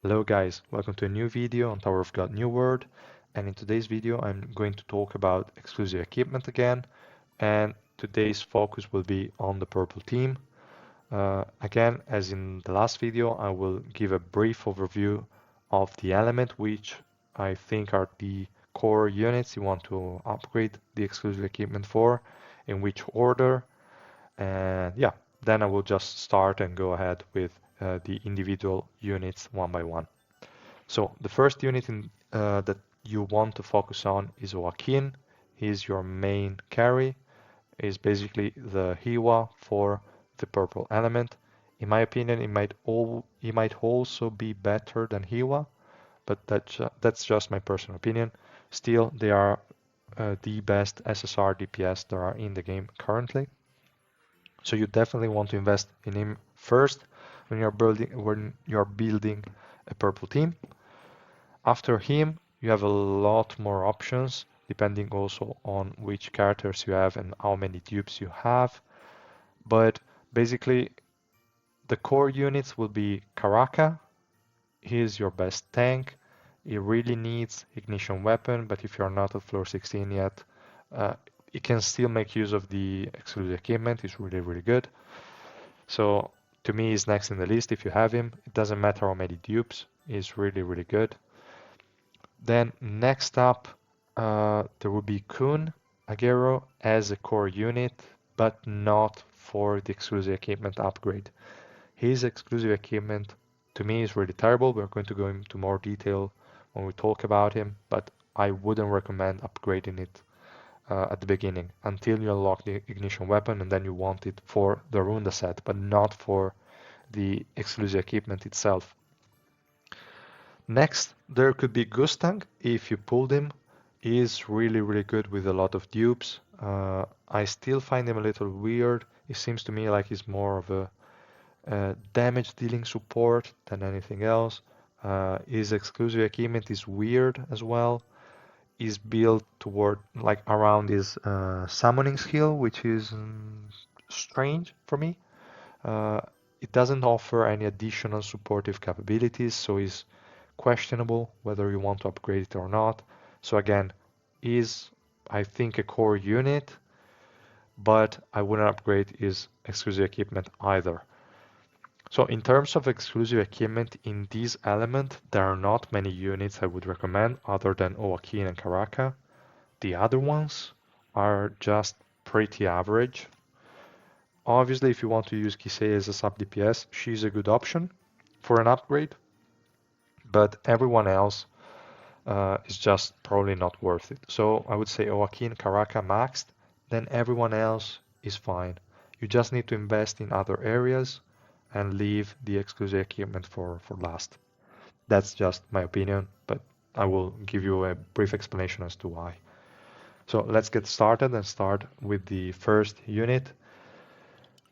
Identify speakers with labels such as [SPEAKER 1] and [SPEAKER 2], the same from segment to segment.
[SPEAKER 1] Hello guys, welcome to a new video on Tower of God New World, and in today's video I'm going to talk about exclusive equipment again, and today's focus will be on the purple team. Again, as in the last video, I will give a brief overview of the element which I think are the core units you want to upgrade the exclusive equipment for, in which order, and yeah, then I will just start and go ahead with the individual units one by one. So the first unit that you want to focus on is Hoaqin. He's your main carry. Is basically the Hiwa for the purple element. In my opinion, it might also be better than Hiwa, but that's just my personal opinion. Still, they are the best SSR DPS there are in the game currently. So you definitely want to invest in him first when you're building a purple team. After him, you have a lot more options, depending also on which characters you have and how many dupes you have. But basically, the core units will be Karaka. He is your best tank. He really needs ignition weapon, but if you're not at floor 16 yet, uh, you can still make use of the exclusive equipment. It's really, really good. So to me, he's next in the list if you have him. It doesn't matter how many dupes. He's really, really good. Then next up, there will be Khun Aguero as a core unit, but not for the exclusive equipment upgrade. His exclusive equipment to me is really terrible. We're going to go into more detail when we talk about him, but I wouldn't recommend upgrading it at the beginning until you unlock the ignition weapon, and then you want it for the Runda set, but not for the exclusive equipment itself. Next, there could be Gustang if you pulled him. He is really, really good with a lot of dupes. I still find him a little weird. It seems to me like he's more of a damage dealing support than anything else. His exclusive equipment is weird as well. He's built toward like around his summoning skill, which is strange for me. Uh, it doesn't offer any additional supportive capabilities, so he's questionable whether you want to upgrade it or not. So again, is I think a core unit, but I wouldn't upgrade his exclusive equipment either. So in terms of exclusive equipment in this element, there are not many units I would recommend other than Hoaqin and Karaka. The other ones are just pretty average. Obviously, if you want to use Kiseia as a sub DPS, she's a good option for an upgrade, but everyone else is just probably not worth it. So I would say Hoaqin, Karaka maxed, then everyone else is fine. You just need to invest in other areas and leave the exclusive equipment for last. That's just my opinion, but I will give you a brief explanation as to why. So let's get started and start with the first unit.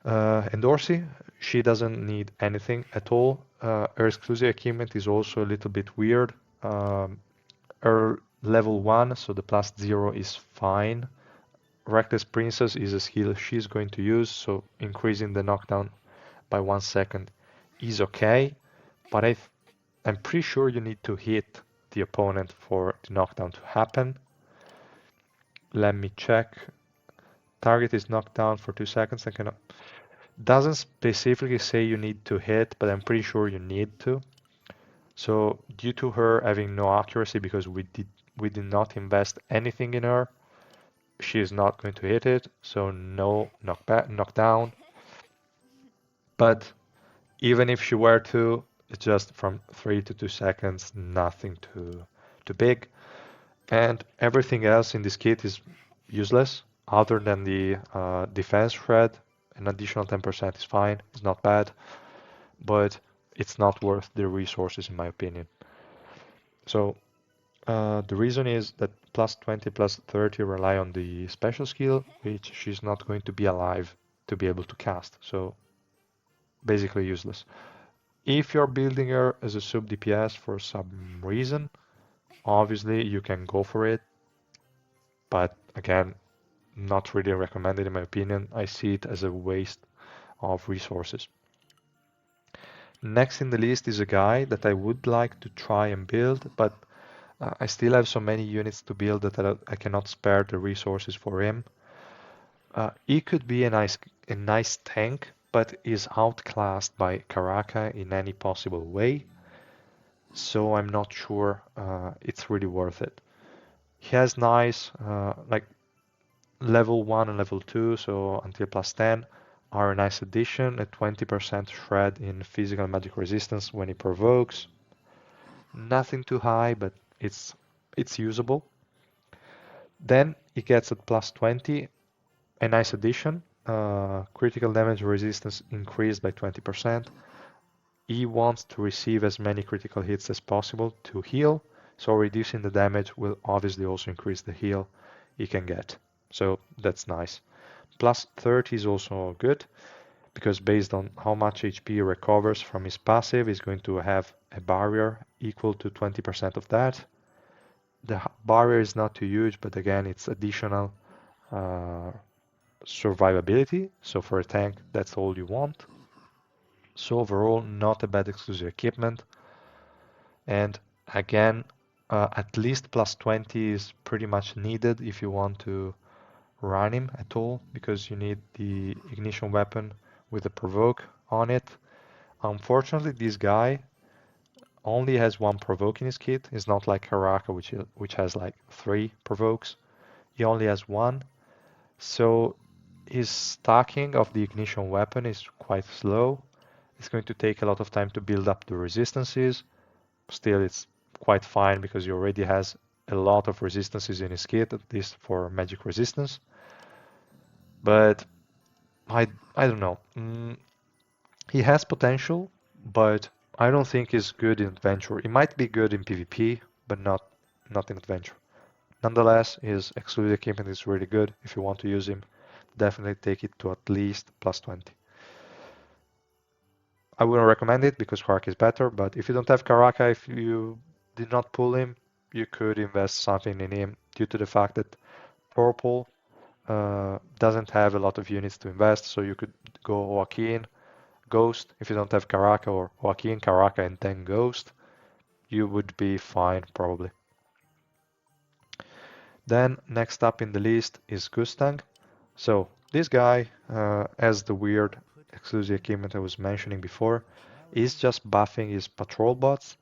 [SPEAKER 1] Endorsi, she doesn't need anything at all. Her exclusive equipment is also a little bit weird. Her level 1, so the plus 0 is fine. Reckless Princess is a skill she's going to use, so increasing the knockdown by 1 second is okay, but I'm pretty sure you need to hit the opponent for the knockdown to happen. Let me check. Target is knocked down for 2 seconds and cannot. Doesn't specifically say you need to hit, but I'm pretty sure you need to. So due to her having no accuracy because we did not invest anything in her, she is not going to hit it, so no knockdown. But even if she were to, it's just from 3 to 2 seconds, nothing too big. And everything else in this kit is useless, other than the defense shred. An additional 10% is fine, it's not bad, but it's not worth the resources in my opinion. So the reason is that plus 20, plus 30 rely on the special skill, which she's not going to be alive to be able to cast. So basically useless. If you're building her as a sub DPS for some reason, obviously you can go for it. But again, not really recommended in my opinion. I see it as a waste of resources. Next in the list is a guy that I would like to try and build, but I still have so many units to build that I cannot spare the resources for him. He could be a nice tank, but is outclassed by Karaka in any possible way, so I'm not sure it's really worth it. He has nice like level 1 and level 2, so until plus 10 are a nice addition, a 20% shred in physical and magic resistance when he provokes. Nothing too high, but it's usable. Then he gets at plus 20 a nice addition. Critical damage resistance increased by 20%. He wants to receive as many critical hits as possible to heal, so reducing the damage will obviously also increase the heal he can get. So that's nice. Plus 30 is also good, because based on how much HP he recovers from his passive, he's going to have a barrier equal to 20% of that. The barrier is not too huge, but again, it's additional survivability. So for a tank, that's all you want. So overall, not a bad exclusive equipment. And again, at least plus 20 is pretty much needed if you want to run him at all, because you need the ignition weapon with a provoke on it. Unfortunately, this guy only has one provoke in his kit. It's not like Karaka, which has like 3 provokes. He only has one. So his stacking of the ignition weapon is quite slow. It's going to take a lot of time to build up the resistances. Still, it's quite fine because he already has a lot of resistances in his kit, at least for magic resistance. But I don't know. He has potential, but I don't think he's good in adventure. He might be good in PvP, but not in adventure. Nonetheless, his exclusive equipment is really good. If you want to use him, definitely take it to at least plus 20. I wouldn't recommend it because Karaka is better, but if you don't have Karaka, if you did not pull him, you could invest something in him due to the fact that purple doesn't have a lot of units to invest, so you could go Hoaqin, Ghost. If you don't have Karaka, or Hoaqin, Karaka, and then Ghost, you would be fine probably. Then next up in the list is Gustang. So this guy has the weird exclusive equipment I was mentioning before. He's just buffing his patrol bots,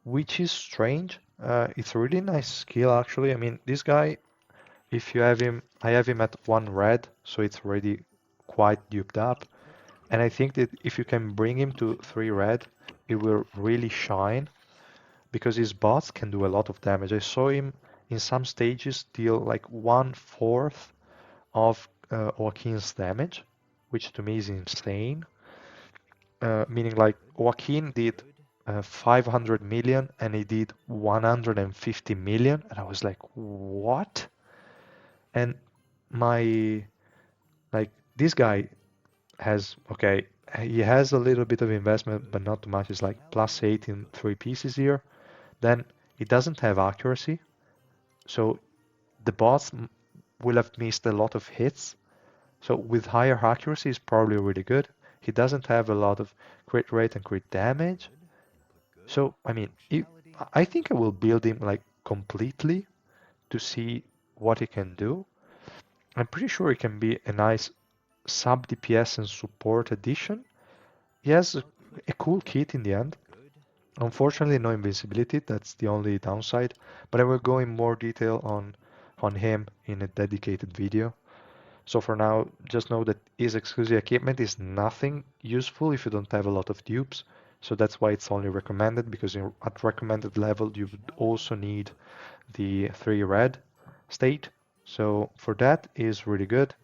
[SPEAKER 1] which is strange. It's a really nice skill actually. I mean, this guy, if you have him, I have him at 1 red, so it's already quite duped up. And I think that if you can bring him to 3 red, it will really shine, because his bots can do a lot of damage. I saw him in some stages deal like 1/4 of Hoaqin's damage, which to me is insane. Meaning like Hoaqin did 500 million and he did 150 million, and I was like, what? And my like this guy has, okay, he has a little bit of investment, but not too much. It's like plus 8 in 3 pieces here. Then he doesn't have accuracy, so the bots will have missed a lot of hits. So with higher accuracy, is probably really good. He doesn't have a lot of crit rate and crit damage. So I mean, I think I will build him like completely to see what he can do. I'm pretty sure he can be a nice sub DPS and support addition. He has a cool kit in the end. Unfortunately, no invincibility, that's the only downside, but I will go in more detail on him in a dedicated video. So for now, just know that his exclusive equipment is nothing useful if you don't have a lot of dupes. So that's why it's only recommended, because at recommended level you would also need the 3 red state. So for that is really good.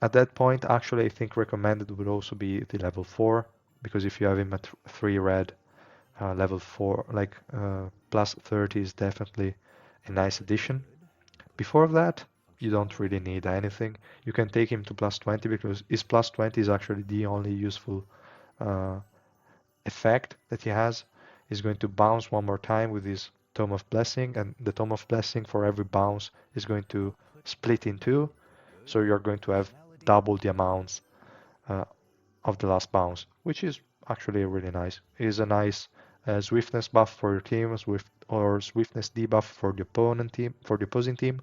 [SPEAKER 1] At that point, actually, I think recommended would also be the level 4, because if you have him at 3 red, level 4, like plus 30 is definitely a nice addition. Before that, you don't really need anything. You can take him to plus 20 because his plus 20 is actually the only useful effect that he has. He's going to bounce one more time with his Tome of Blessing, and the Tome of Blessing for every bounce is going to split in 2, so you're going to have double the amounts of the last bounce, which is actually really nice. Is a nice swiftness buff for your team, or swiftness debuff for the opponent team, for the opposing team,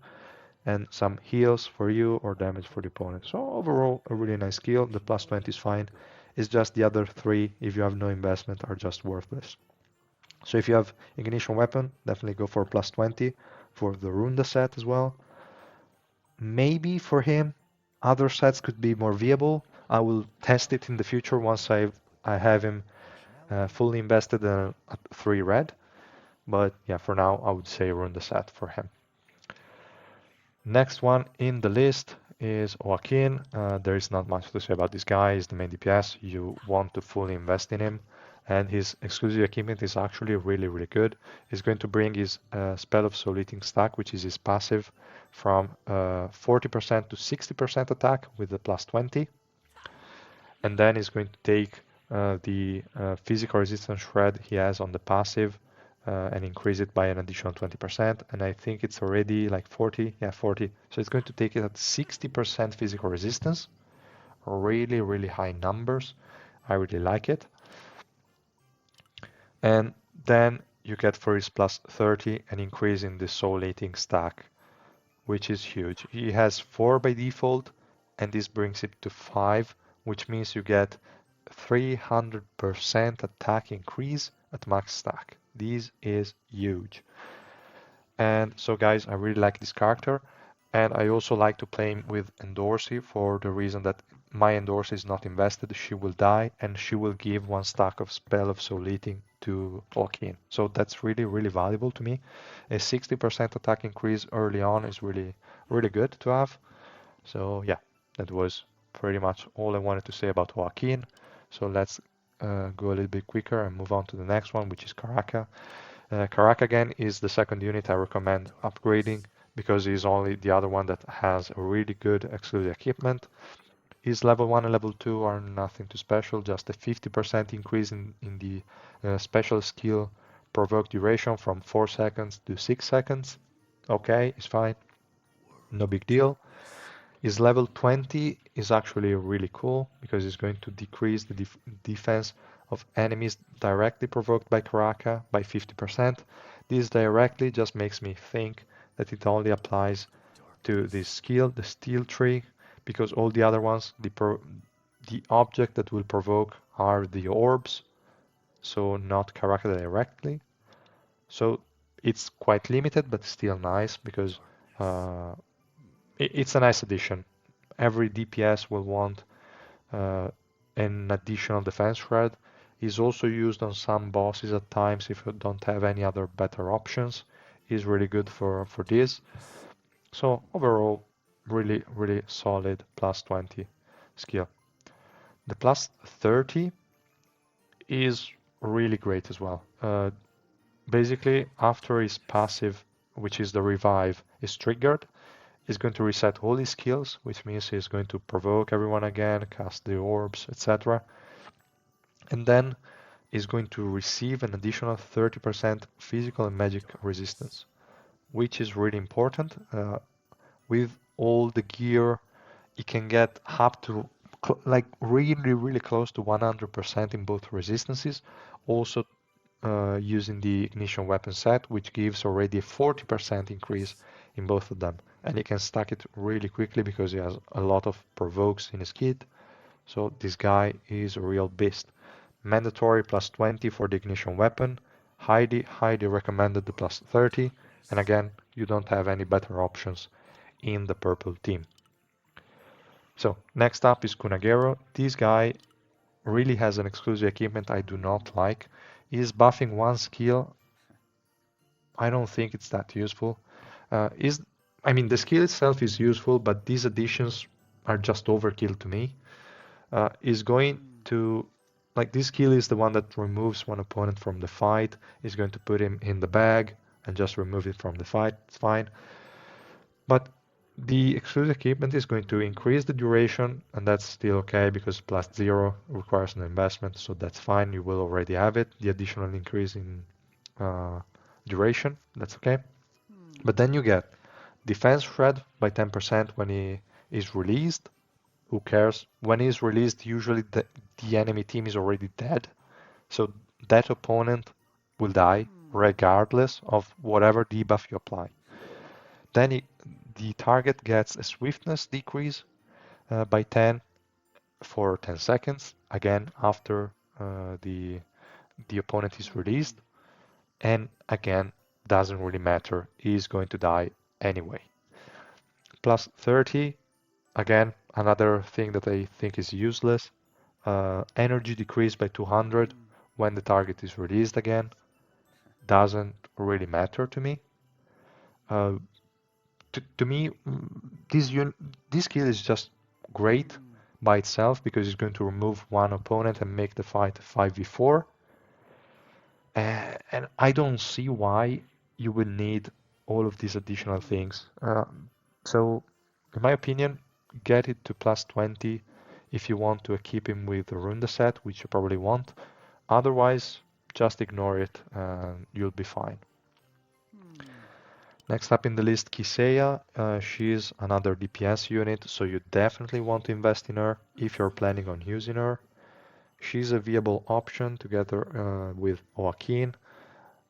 [SPEAKER 1] and some heals for you or damage for the opponent. So overall, a really nice skill. The plus 20 is fine. It's just the other three, if you have no investment, are just worthless. So if you have Ignition Weapon, definitely go for plus 20 for the Runda set as well. Maybe for him, other sets could be more viable. I will test it in the future once I have him fully invested at 3 red. But yeah, for now, I would say Runda set for him. Next one in the list is Hoaqin. There is not much to say about this guy. He's the main DPS. You want to fully invest in him. And his exclusive equipment is actually really, really good. He's going to bring his Spell of Soul Eating stack, which is his passive, from 40% to 60% attack with the plus 20. And then he's going to take the physical resistance shred he has on the passive and increase it by an additional 20%. And I think it's already like 40. Yeah, 40. So it's going to take it at 60% physical resistance. Really, really high numbers. I really like it. And then you get for his plus 30 an increase in the soul eating stack, which is huge. He has 4 by default, and this brings it to 5, which means you get 300% attack increase at max stack. This is huge. And so guys, I really like this character, and I also like to play him with Endorsi for the reason that my Endorsi is not invested. She will die, and she will give 1 stack of Spell of Soul Eating to Hoaqin. So that's really, really valuable to me. A 60% attack increase early on is really, really good to have. So yeah, that was pretty much all I wanted to say about Hoaqin. So let's go a little bit quicker and move on to the next one, which is Karaka. Karaka again is the second unit I recommend upgrading because he's only the other one that has a really good exclusive equipment. His level 1 and level 2 are nothing too special, just a 50% increase in the special skill provoke duration from 4 seconds to 6 seconds. Okay, it's fine, no big deal. His level 20 is actually really cool because it's going to decrease the defense of enemies directly provoked by Karaka by 50%. This directly just makes me think that it only applies to this skill, the Steel Tree, because all the other ones, the object that will provoke are the orbs, so not Karaka directly. So it's quite limited, but still nice because it's a nice addition. Every DPS will want an additional defense shred. Is also used on some bosses at times if you don't have any other better options. Is really good for this. So overall, really, really solid plus 20 skill. The plus 30 is really great as well. Basically, after his passive, which is the revive, is triggered, he's going to reset all his skills, which means he's going to provoke everyone again, cast the orbs, etc. And then is going to receive an additional 30% physical and magic resistance, which is really important. With all the gear, you can get up to like really, really close to 100% in both resistances. Also using the ignition weapon set, which gives already a 40% increase in both of them. And you can stack it really quickly because he has a lot of provokes in his kit. So this guy is a real beast. Mandatory plus 20 for the ignition weapon. Highly, highly recommended the plus 30. And again, you don't have any better options in the purple team. So next up is Khun Aguero. This guy really has an exclusive equipment I do not like. He's buffing 1 skill. I don't think it's that useful. I mean, the skill itself is useful, but these additions are just overkill to me. Is going to, like, this skill is the one that removes one opponent from the fight. Is going to put him in the bag and just remove it from the fight. It's fine. But the exclusive equipment is going to increase the duration, and that's still okay because plus 0 requires an investment, so that's fine. You will already have it. The additional increase in duration, that's okay. But then you get defense shred by 10% when he is released. Who cares? When he is released, usually the enemy team is already dead, So that opponent will die regardless of whatever debuff you apply. Then the target gets a swiftness decrease by 10 for 10 seconds, again after the opponent is released, and again doesn't really matter, he's going to die anyway. Plus 30, again another thing that I think is useless. Energy decreased by 200 when the target is released again. Doesn't really matter to me. Uh, to me, this skill is just great by itself because it's going to remove one opponent and make the fight 5v4. And I don't see why you will need all of these additional things. So, in my opinion, get it to plus 20 if you want to keep him with the Runda set, which you probably won't. Otherwise, just ignore it and you'll be fine. Next up in the list, Kiseia. She's another DPS unit, so you definitely want to invest in her if you're planning on using her. She's a viable option together with Hoaqin.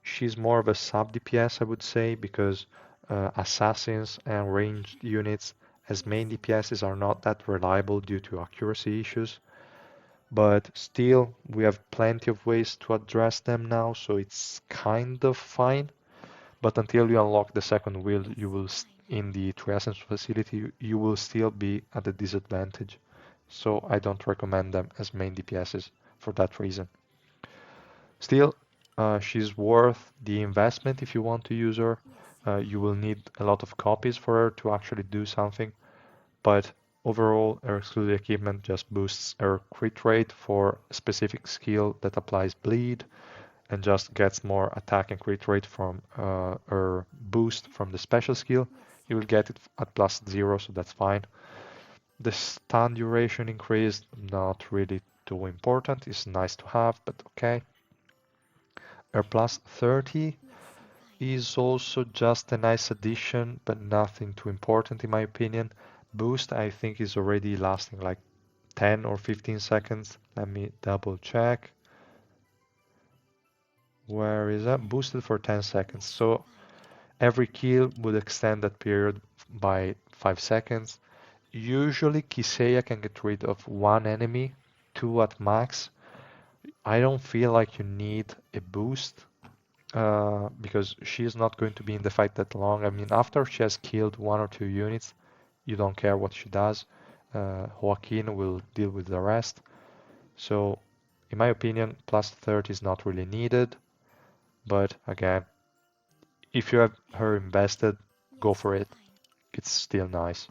[SPEAKER 1] She's more of a sub DPS, I would say, because assassins and ranged units as main DPSs are not that reliable due to accuracy issues. But still, we have plenty of ways to address them now, so it's kind of fine. But until you unlock the second wheel, you will in the True Essence facility, you will still be at a disadvantage. So I don't recommend them as main DPSs for that reason. Still, she's worth the investment if you want to use her. You will need a lot of copies for her to actually do something, but overall, her exclusive equipment just boosts her crit rate for a specific skill that applies bleed and just gets more attack and crit rate from her boost from the special skill. You will get it at plus 0, so that's fine. The stun duration increased, not really too important. It's nice to have, but okay. Her plus 30 is also just a nice addition, but nothing too important in my opinion. Boost, I think, is already lasting like 10 or 15 seconds. Let me double check. Where is that? Boosted for 10 seconds. So every kill would extend that period by 5 seconds. Usually Kiseia can get rid of one enemy, two at max. I don't feel like you need a boost because she's not going to be in the fight that long. I mean, after she has killed one or two units, you don't care what she does. Hoaqin will deal with the rest. So, in my opinion, plus 30 is not really needed. But again, if you have her invested, go for it. It's still nice.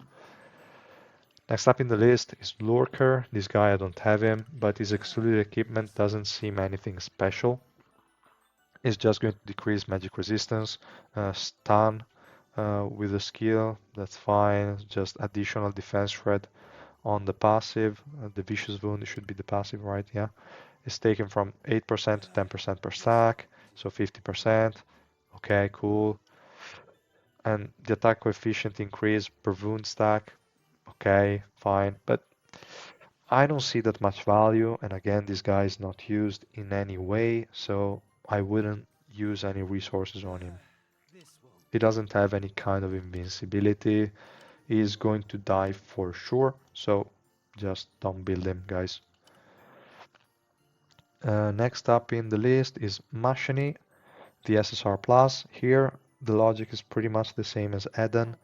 [SPEAKER 1] Next up in the list is Lurker. This guy, I don't have him, but his excluded equipment doesn't seem anything special. It's just going to decrease magic resistance, stun with the skill, that's fine. Just additional defense threat on the passive. The vicious wound should be the passive, right? Yeah. It's taken from 8% to 10% per stack, so 50%. Okay, cool. And the attack coefficient increase per wound stack. Okay, fine. But I don't see that much value. And again, this guy is not used in any way, so I wouldn't use any resources on him. He doesn't have any kind of invincibility. He is going to die for sure, so just don't build him, guys. Next up in the list is Mascheny, the SSR Plus. Here, the logic is pretty much the same as Eden.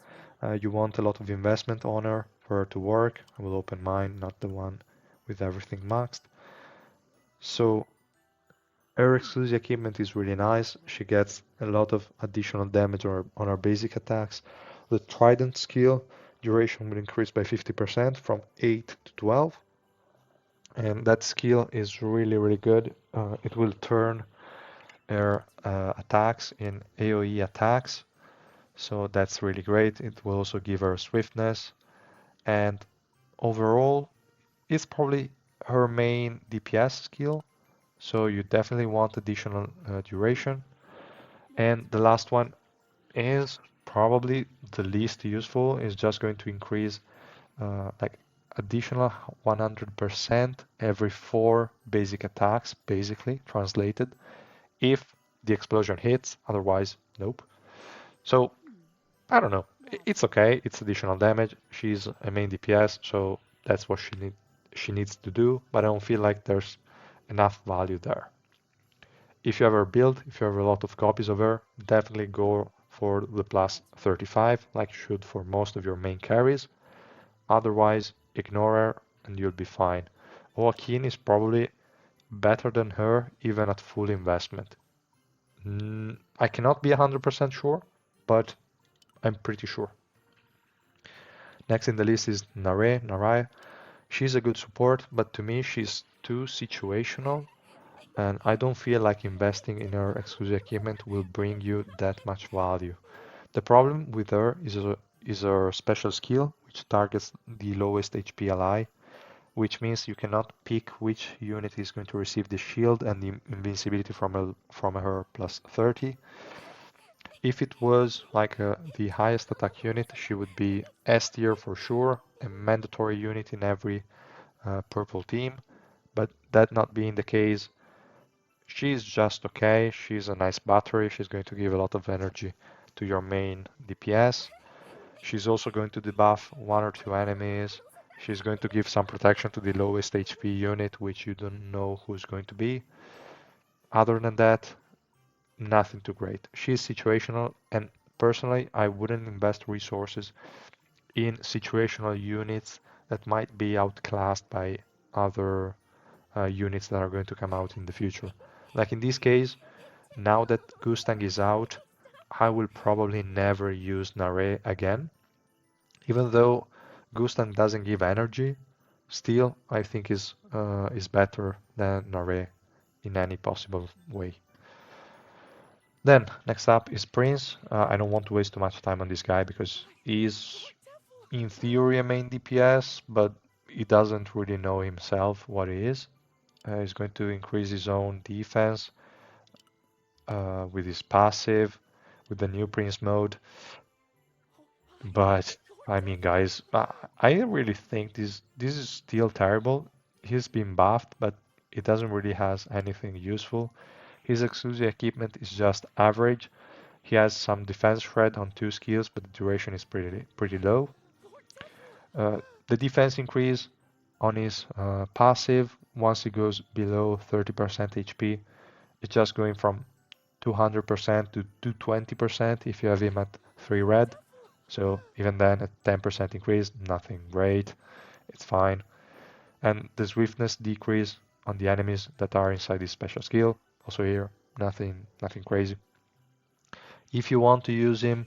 [SPEAKER 1] You want a lot of investment on her for her to work. I will open mine, not the one with everything maxed. So her exclusive equipment is really nice. She gets a lot of additional damage on her basic attacks. The Trident skill duration will increase by 50% from 8 to 12. And that skill is really, really good. It will turn her attacks in AoE attacks. So that's really great. It will also give her swiftness. And overall, it's probably her main DPS skill. So you definitely want additional duration. And the last one is probably the least useful. Is just going to increase like additional 100% every 4 basic attacks, basically translated, if the explosion hits, otherwise, nope. So, I don't know. It's okay, it's additional damage. She's a main DPS, so that's what she needs to do, but I don't feel like there's enough value there. If you have her build, if you have a lot of copies of her, definitely go for the plus 35, like you should for most of your main carries. Otherwise, ignore her and you'll be fine. Hoaqin is probably better than her even at full investment. I cannot be 100% sure, but I'm pretty sure. Next in the list is Narae. She's a good support, but to me she's too situational, and I don't feel like investing in her exclusive equipment will bring you that much value. The problem with her is her special skill, which targets the lowest HP ally, which means you cannot pick which unit is going to receive the shield and the invincibility from her plus 30. If it was like the highest attack unit, she would be S tier for sure, a mandatory unit in every purple team. But that not being the case, she's just okay. She's a nice battery. She's going to give a lot of energy to your main DPS. She's also going to debuff one or two enemies. She's going to give some protection to the lowest HP unit, which you don't know who's going to be. Other than that, nothing too great. She's situational, and personally, I wouldn't invest resources in situational units that might be outclassed by other units that are going to come out in the future. Like in this case, now that Gustang is out, I will probably never use Narae again. Even though Gustang doesn't give energy, still I think is better than Narae in any possible way. Then next up is Prince. I don't want to waste too much time on this guy because he's in theory a main DPS, but he doesn't really know himself what he is. He's going to increase his own defense with his passive, with the new Prince mode. But I mean, guys, I really think this is still terrible. He's been buffed, but it doesn't really has anything useful. His exclusive equipment is just average. He has some defense shred on 2 skills, but the duration is pretty low. The defense increase on his passive once he goes below 30% HP, it's just going from 200% to 220% if you have him at 3 red. So even then, a 10% increase, nothing great. It's fine. And the swiftness decrease on the enemies that are inside this special skill. Also here, nothing crazy. If you want to use him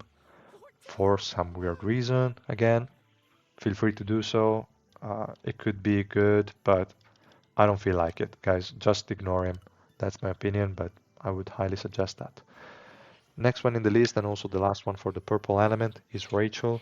[SPEAKER 1] for some weird reason, again, feel free to do so. It could be good, but I don't feel like it. Guys, just ignore him. That's my opinion, but I would highly suggest that. Next one in the list, and also the last one for the purple element, is Rachel.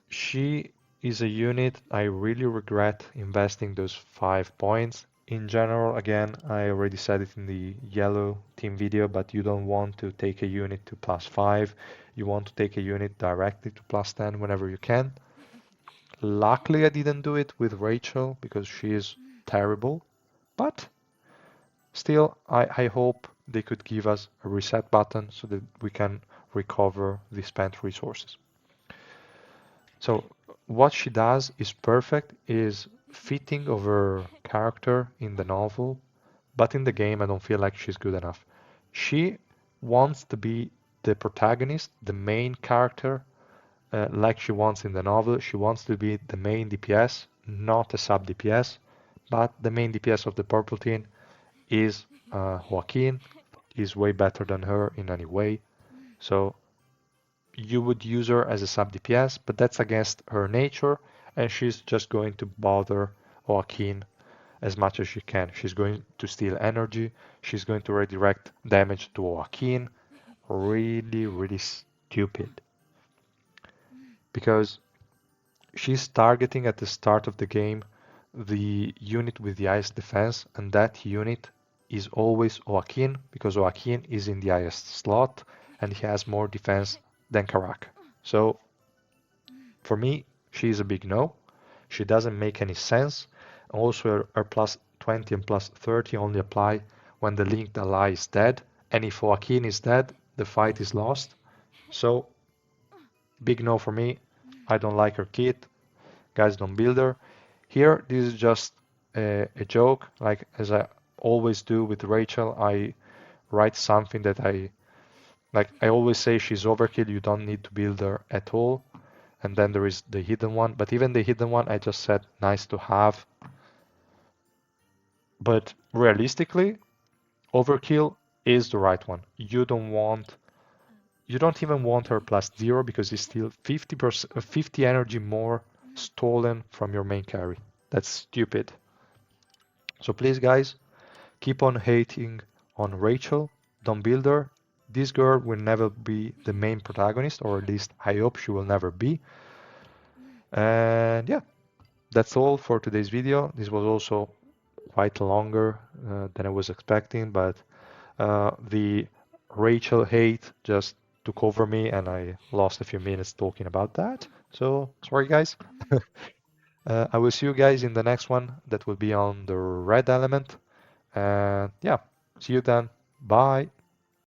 [SPEAKER 1] She is a unit I really regret investing those 5 points. In general, again, I already said it in the yellow team video, but you don't want to take a unit to plus 5. You want to take a unit directly to plus 10 whenever you can. Luckily, I didn't do it with Rachel because she is terrible, but still, I hope they could give us a reset button so that we can recover the spent resources. So what she does is perfect, is fitting of her character in the novel, but in the game I don't feel like she's good enough. She wants to be the protagonist, the main character, like she wants in the novel. She wants to be the main DPS, not a sub DPS, but the main DPS of the purple team is Hoaqin, is way better than her in any way. So you would use her as a sub DPS, but that's against her nature, and she's just going to bother Hoaqin as much as she can. She's going to steal energy, she's going to redirect damage to Hoaqin. Really, really stupid. Because she's targeting at the start of the game the unit with the highest defense, and that unit is always Hoaqin, because Hoaqin is in the highest slot and he has more defense than Karaka. So for me, she's a big no. She doesn't make any sense. Also, her plus 20 and plus 30 only apply when the linked ally is dead. And if Hoaqin is dead, the fight is lost. So, big no for me. I don't like her kit. Guys, don't build her. Here, this is just a joke. Like, as I always do with Rachel, I write something that I always say she's overkill. You don't need to build her at all. And then there is the hidden one. But even the hidden one, I just said nice to have. But realistically, overkill is the right one. You don't even want her plus 0 because it's still 50%, 50 energy more stolen from your main carry. That's stupid. So please, guys, keep on hating on Rachel. Don't build her. This girl will never be the main protagonist, or at least I hope she will never be. And yeah, that's all for today's video. This was also quite longer than I was expecting, but the Rachel hate just took over me and I lost a few minutes talking about that. So sorry, guys. I will see you guys in the next one that will be on the red element. And yeah, see you then. Bye.